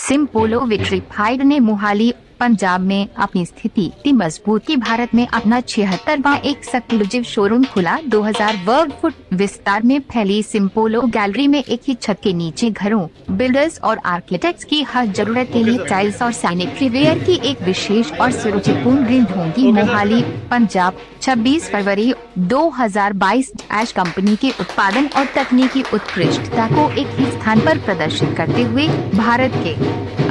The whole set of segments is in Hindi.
सिम्पोलो विट्रीफाइड ने मोहाली पंजाब में अपनी स्थिति मजबूत की। भारत में अपना 76वां एक्सक्लूसिव शोरूम खुला। 2000 वर्ग फुट विस्तार में फैली सिम्पोलो गैलरी में एक ही छत के नीचे घरों, बिल्डर्स और आर्किटेक्ट्स की हर जरूरत के लिए टाइल्स और सैनिटरी वेयर की एक विशेष और सुरुचिपूर्ण रेंज होगी। मोहाली पंजाब 26 फरवरी 2022 ऐश कंपनी के उत्पादन और तकनीकी उत्कृष्टता को एक ही स्थान पर प्रदर्शित करते हुए भारत के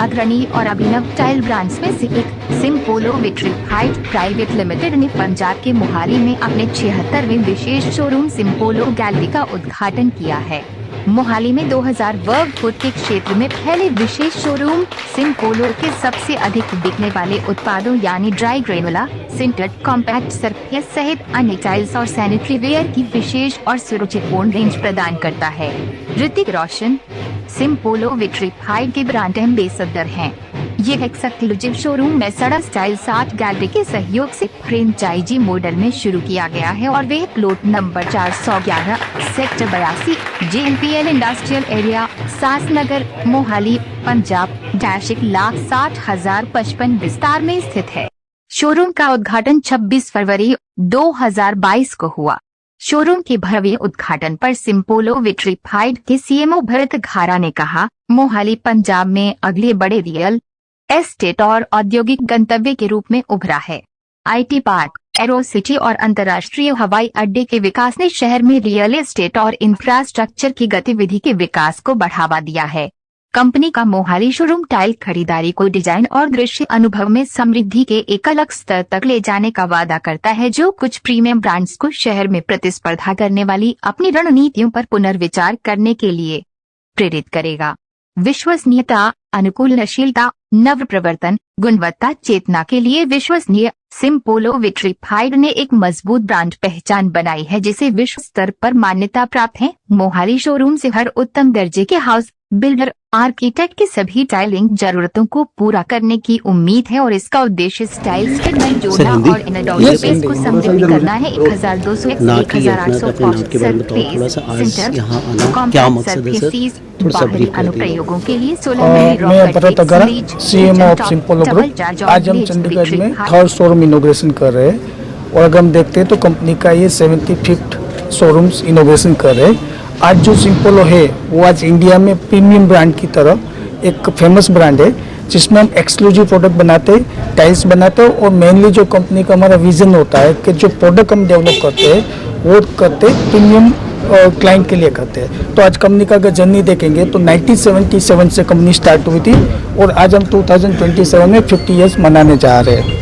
अग्रणी और अभिनव टाइल ब्रांड्स में से एक सिम्पोलो विट्रीफाइड प्राइवेट लिमिटेड ने पंजाब के मोहाली में अपने 76वें विशेष शोरूम सिम्पोलो गैलरी का उद्घाटन किया है। मोहाली में 2000 वर्ग फुट के क्षेत्र में फैले विशेष शोरूम सिम्पोलो के सबसे अधिक बिकने वाले उत्पादों यानी ड्राई ग्रेनुला, सिंटेड, कॉम्पैक्ट सरफेस सहित अन्य टाइल्स और सैनिटरी वेयर की विशेष और सुरुचिपूर्ण रेंज प्रदान करता है। ऋतिक रोशन सिम्पोलो विट्रीफाइड के ब्रांड एम्बेसडर हैं। ये एक्सक्लूसिव शोरूम में सड़क स्टाइल 60 गैलरी के सहयोग से फ्रेंचाइजी मॉडल में शुरू किया गया है और वे plot number 411 sector 82 JNPL industrial area SAS Nagar Mohali Punjab 1,60,055 विस्तार में स्थित है। शोरूम का उद्घाटन 26 फरवरी 2022 को हुआ। शोरूम के भव्य उद्घाटन पर सिम्पोलो विट्रीफाइड के CMO भरत घारा ने कहा, मोहाली पंजाब में अगले बड़े रियल एस्टेट और औद्योगिक गंतव्य के रूप में उभरा है। IT पार्क, एरो सिटी और अंतर्राष्ट्रीय हवाई अड्डे के विकास ने शहर में रियल एस्टेट और इंफ्रास्ट्रक्चर की गतिविधि के विकास को बढ़ावा दिया है। कंपनी का मोहाली शोरूम टाइल खरीदारी को डिजाइन और दृश्य अनुभव में समृद्धि के एक अलग स्तर तक ले जाने का वादा करता है, जो कुछ प्रीमियम ब्रांड्स को शहर में प्रतिस्पर्धा करने वाली अपनी रणनीतियों पर पुनर्विचार करने के लिए प्रेरित करेगा। विश्वसनीयता, अनुकूलनशीलता, नव प्रवर्तन, गुणवत्ता चेतना के लिए विश्वसनीय सिम्पोलो विट्रीफाइड ने एक मजबूत ब्रांड पहचान बनाई है, जिसे विश्व स्तर पर मान्यता प्राप्त है। मोहाली शोरूम से हर उत्तम दर्जे के हाउस बिल्डर आर्किटेक्ट की सभी टाइलिंग जरूरतों को पूरा करने की उम्मीद है और इसका उद्देश्य स्टाइल स्किट में जोड़ना और इनडोर स्पेस को समृद्ध करना है। 1200 अनुप्रयोगों के लिए 16 CMO ऑफ सिम्पोलो ग्रुप। आज हम चंडीगढ़ में थर्ड शोरूम इनॉग्रेशन कर रहे हैं और अगर हम देखते हैं तो कंपनी का ये 75th शोरूम्स इनॉग्रेशन कर रहे हैं। आज जो सिम्पोलो है वो आज इंडिया में प्रीमियम ब्रांड की तरह एक फेमस ब्रांड है, जिसमें हम एक्सक्लूसिव प्रोडक्ट बनाते हैं, टाइल्स बनाते हैं और मेनली जो कंपनी का हमारा विजन होता है कि जो प्रोडक्ट हम डेवलप करते हैं वो करते प्रीमियम क्लाइंट के लिए करते हैं। तो आज कंपनी का अगर जर्नी देखेंगे तो 1977 से कंपनी स्टार्ट हुई थी और आज हम 2027 में 50 ईयर्स मनाने जा रहे हैं।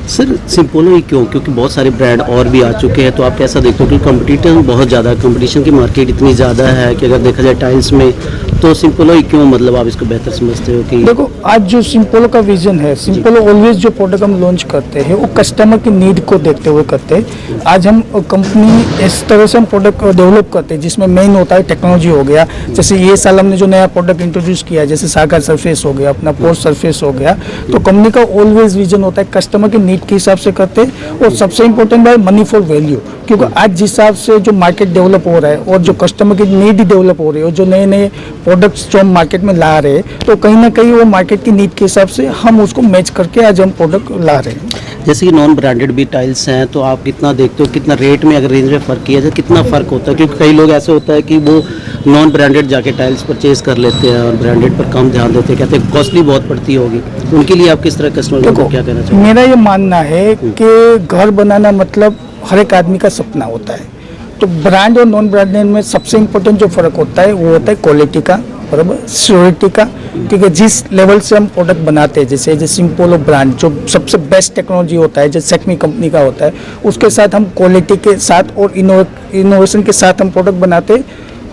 सर सिम्पोलो ही क्यों? क्योंकि बहुत सारे ब्रांड और भी आ चुके हैं, तो आप कैसा देखते हो कि कंपटीशन की मार्केट इतनी ज़्यादा है कि अगर देखा जाए टाइल्स में, तो सिम्पोलो ही क्यों, मतलब आप इसको बेहतर समझते हो कि? देखो, आज जो सिम्पोलो का विजन है, सिम्पोलो ऑलवेज जो प्रोडक्ट हम लॉन्च करते हैं वो कस्टमर की नीड को देखते हुए करते हैं। आज हम कंपनी इस तरह से हम प्रोडक्ट डेवलप करते हैं जिसमें मेन होता है टेक्नोलॉजी हो गया। जैसे ये साल हमने जो नया प्रोडक्ट इंट्रोड्यूस किया, जैसे सागर सरफेस हो गया, अपना पोस्ट सरफेस हो गया, तो कंपनी का ऑलवेज विजन होता है कस्टमर की नीड के हिसाब से करते हैं। और सबसे इम्पोर्टेंट बात मनी फॉर वैल्यू, क्योंकि आज जिस हिसाब से जो मार्केट डेवलप हो रहा है और जो कस्टमर की नीड डेवलप हो रही है और जो नए नए प्रोडक्ट्स जो हम मार्केट में ला रहे हैं, तो कहीं ना कहीं वो मार्केट की नीड के हिसाब से हम उसको मैच करके आज हम प्रोडक्ट ला रहे हैं। जैसे कि नॉन ब्रांडेड भी टाइल्स हैं, तो आप कितना देखते हो, कितना रेट में अगर रेंज में फ़र्क किया जाए कितना फ़र्क होता है? क्योंकि कई लोग ऐसे होता है कि वो नॉन ब्रांडेड जाके टाइल्स परचेज कर लेते हैं और ब्रांडेड पर कम ध्यान देते हैं, कहते हैं कॉस्टली बहुत पड़ती होगी। उनके लिए आप किस तरह कस्टमर को क्या कहना चाहिए? मेरा ये मानना है कि घर बनाना मतलब हर एक आदमी का सपना होता है। तो ब्रांड और नॉन ब्रांडेड में सबसे इम्पोर्टेंट जो फ़र्क होता है वो होता है क्वालिटी का, बराबर, सिक्योरिटी का। क्योंकि जिस लेवल से हम प्रोडक्ट बनाते हैं, जैसे सिम्पोलो ब्रांड जो सबसे बेस्ट टेक्नोलॉजी होता है, जैसे सेक्मी कंपनी का होता है, उसके साथ हम क्वालिटी के साथ और इनोवेशन के साथ हम प्रोडक्ट बनाते हैं।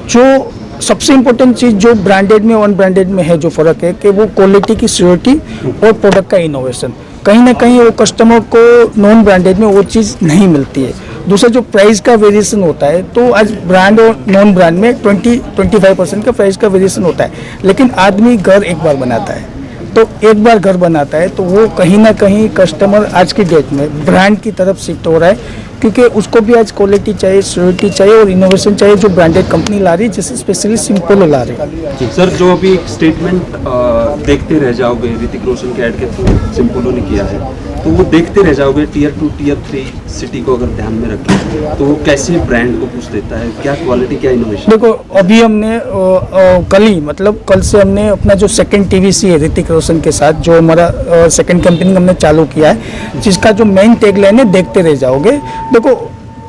जो सबसे इम्पोर्टेंट चीज़ जो ब्रांडेड में और अनब्रांडेड में है, जो फ़र्क है कि वो क्वालिटी की सिक्योरिटी और प्रोडक्ट का इनोवेशन। कहीं ना कहीं वो कस्टमर को नॉन ब्रांडेड में वो चीज़ नहीं मिलती है। दूसरा जो प्राइस का वेरिएशन होता है, तो आज ब्रांड और नॉन ब्रांड में 20-25% का प्राइस का वेरिएशन होता है, लेकिन आदमी घर एक बार बनाता है। तो एक बार घर बनाता है तो वो कहीं ना कहीं कस्टमर आज की डेट में ब्रांड की तरफ शिफ्ट हो रहा है, क्योंकि उसको भी आज क्वालिटी चाहिए, सिक्योरिटी चाहिए और इनोवेशन चाहिए जो ब्रांडेड कंपनी ला रही है, जैसे स्पेशली सिंपोलो ला रही है। सर, जो अभी एक स्टेटमेंट देखते रह जाओगे ऋतिक रोशन के ऐड के थ्रू सिंपोलो ने किया है, तो वो देखते रह जाओगे टियर 2 टियर 3 सिटी को अगर ध्यान में रखें तो वो कैसे ब्रांड को पुश देता है, क्या क्वालिटी क्या इनोवेशन? देखो अभी हमने कल ही मतलब कल से हमने अपना जो सेकंड टीवीसी है ऋतिक रोशन के साथ, जो हमारा सेकंड कैंपेनिंग हमने चालू किया है, जिसका जो मेन टैगलाइन है देखते रह जाओगे। देखो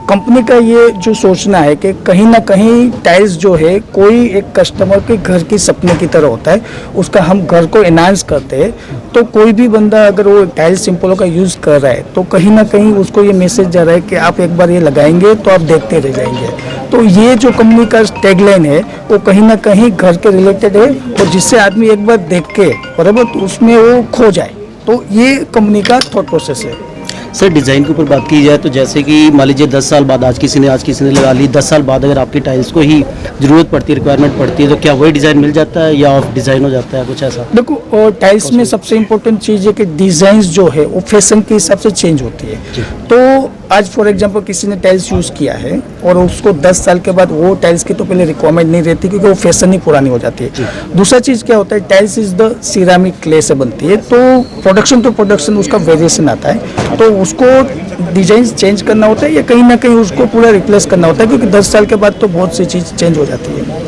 कंपनी का ये जो सोचना है कि कहीं ना कहीं टाइल्स जो है कोई एक कस्टमर के घर की सपने की तरह होता है, उसका हम घर को एनहांस करते हैं। तो कोई भी बंदा अगर वो टाइल्स सिंपोलो का यूज़ कर रहा है तो कहीं ना कहीं उसको ये मैसेज जा रहा है कि आप एक बार ये लगाएंगे तो आप देखते रह जाएंगे। तो ये जो कंपनी का टैगलाइन है वो कहीं ना कहीं घर के रिलेटेड है, और जिससे आदमी एक बार देख के बराबर तो उसमें वो खो जाए। तो ये कंपनी का थॉट प्रोसेस है। सर डिज़ाइन के ऊपर बात की जाए तो जैसे कि मान लीजिए 10 साल बाद आज किसी ने लगा ली, 10 साल बाद अगर आपकी टाइल्स को ही ज़रूरत पड़ती है, रिक्वायरमेंट पड़ती है, तो क्या वही डिज़ाइन मिल जाता है या ऑफ डिज़ाइन हो जाता है, कुछ ऐसा? देखो और टाइल्स में सबसे इम्पोर्टेंट चीज़ है कि डिज़ाइंस जो है वो फैशन के हिसाब से चेंज होती है। तो आज फॉर एग्जांपल किसी ने टाइल्स यूज़ किया है और उसको 10 साल के बाद वो टाइल्स की तो पहले रिक्वायरमेंट नहीं रहती, क्योंकि वो फैशन ही पुरानी हो जाती है। दूसरा चीज़ क्या होता है, tiles is the ceramic clay से बनती है, तो प्रोडक्शन टू प्रोडक्शन उसका वेरिएशन आता है, तो उसको डिजाइन चेंज करना होता है या कहीं ना कहीं उसको पूरा रिप्लेस करना होता है, क्योंकि 10 साल के बाद तो बहुत सी चीज़ चेंज हो जाती है।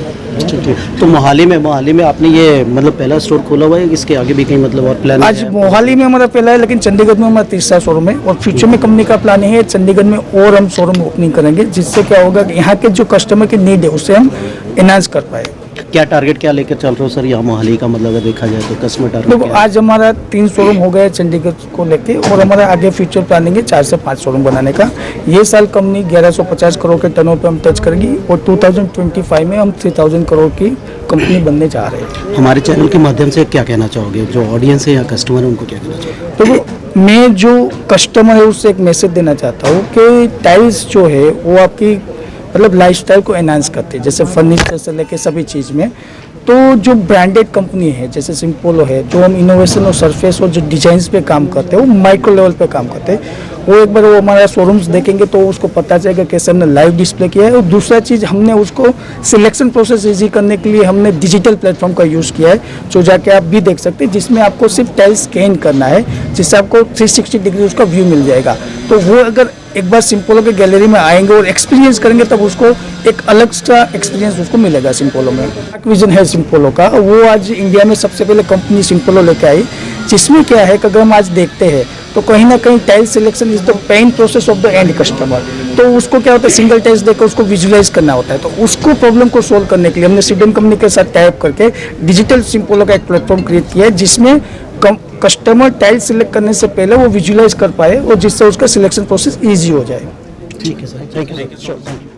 तो मोहाली में आपने ये मतलब पहला स्टोर खोला हुआ है, इसके आगे भी कहीं मतलब और प्लान? आज मोहाली में हमारा पहला है, लेकिन चंडीगढ़ में हमारा तीसरा शोरूम है, और फ्यूचर में कंपनी का प्लान है चंडीगढ़ में और हम शोरूम ओपनिंग करेंगे, जिससे क्या होगा कि यहाँ के जो कस्टमर की नीड है उससे हम एनहांस कर पाए। क्या टारगेट क्या लेकर चल रहे हो सर यहाँ मोहाली का, मतलब अगर देखा जाए तो कस्टमर टारगेट? देखो आज हमारा 3 शोरूम हो गया चंडीगढ़ को लेके, और हमारा आगे फ्यूचर प्लानिंग है 4 से 5 शोरूम बनाने का। ये साल कंपनी 1150 करोड़ के टर्नओवर पे हम टच करेगी, और 2025 में हम 3000 करोड़ की कंपनी बनने जा रहे हैं। हमारे चैनल के माध्यम से क्या कहना चाहोगे, जो ऑडियंस है या कस्टमर है उनको क्या कहना चाहोगे? देखो मैं जो कस्टमर है उससे एक मैसेज देना चाहता हूँ कि टाइल्स जो है वो आपकी मतलब लाइफस्टाइल को एनहांस करती है, जैसे फर्नीचर से लेके सभी चीज़ में। तो जो ब्रांडेड कंपनी है जैसे सिंपोलो है, जो हम इनोवेशन और सरफेस और जो डिजाइन्स पे काम करते हैं वो माइक्रो लेवल पे काम करते हैं, वो एक बार वो हमारा शोरूम्स देखेंगे तो उसको पता चलेगा कैसे हमने लाइव डिस्प्ले किया है। और दूसरा चीज़ हमने उसको सिलेक्शन प्रोसेस इजी करने के लिए हमने डिजिटल प्लेटफॉर्म का यूज़ किया है, जो जाके आप भी देख सकते हैं, जिसमें आपको सिर्फ टाइल्स स्कैन करना है, जिससे आपको 360 डिग्री उसका व्यू मिल जाएगा। तो वो अगर एक बार सिंपोलो के गैलरी में आएंगे और एक्सपीरियंस करेंगे तब उसको एक अलग सा एक्सपीरियंस उसको मिलेगा सिंपोलो में। विजन है सिंपोलो का, वो आज इंडिया में सबसे पहले कंपनी सिंपोलो लेके आई, जिसमें क्या है कि अगर हम आज देखते हैं तो कहीं ना कहीं tile selection is the pain process of the end customer. तो उसको क्या होता है, सिंगल टाइल्स देकर उसको विजुलाइज करना होता है। तो उसको प्रॉब्लम को सोल्व करने के लिए हमने सिडेन कंपनी के साथ टाइप करके डिजिटल सिंपोलो का एक प्लेटफॉर्म क्रिएट किया है, जिसमें कस्टमर टाइल सिलेक्ट करने से पहले वो विजुलाइज कर पाए और जिससे उसका सिलेक्शन प्रोसेस ईजी हो जाए। ठीक है सर, थैंक यू।